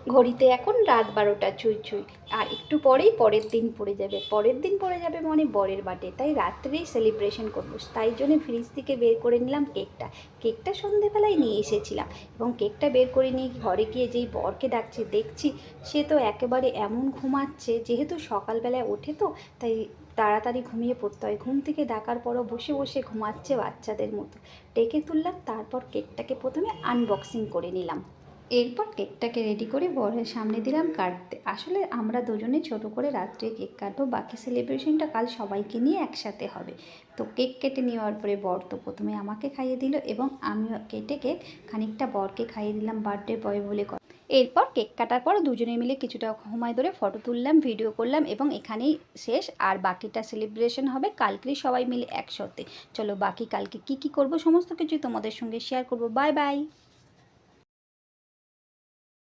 ঘড়িতে এখন রাত 12টা ছুঁই ছুঁই। আর একটু পরেই পরের দিন পড়ে যাবে, পরের দিন পড়ে যাবে মানে বরের বার্থডে। তাই রাত্রেই সেলিব্রেশন করবো, তাই জন্য ফ্রিজ থেকে বের করে নিলাম কেকটা। কেকটা সন্ধেবেলায় নিয়ে এসেছিলাম এবং কেকটা বের করে নিয়ে ঘরে গিয়ে যেই বরকে ডাকছি দেখছি সে তো একেবারে এমন ঘুমাচ্ছে, যেহেতু সকালবেলায় ওঠে তো তাই তাড়াতাড়ি ঘুমিয়ে পড়তে হয়। ঘুম থেকে ডাকার পরও বসে বসে ঘুমাচ্ছে বাচ্চাদের মতো। ডেকে তুললাম, তারপর কেকটাকে প্রথমে আনবক্সিং করে নিলাম। এরপর কেকটাকে রেডি করে বরের সামনে দিলাম কাটতে। আসলে আমরা দুজনে ছোট করে রাত্রে কেক কাটবো, বাকি সেলিব্রেশনটা কাল সবাইকে নিয়ে একসাথে হবে। তো কেক কেটে নেওয়ার পরে বর তো প্রথমে আমাকে খাইয়ে দিল এবং আমিও কেটে কেক খানিকটা বরকে খাইয়ে দিলাম বার্থডে বয় বলে কথা। এরপর কেক কাটার পর দুজনে মিলে কিছুটা সময় ধরে ফটো তুললাম, ভিডিও করলাম এবং এখানেই শেষ। আর বাকিটা সেলিব্রেশন হবে কালকেই সবাই মিলে একসাথে। চলো বাকি কালকে কি কি করব সমস্ত কিছু তোমাদের সঙ্গে শেয়ার করব। Bye bye.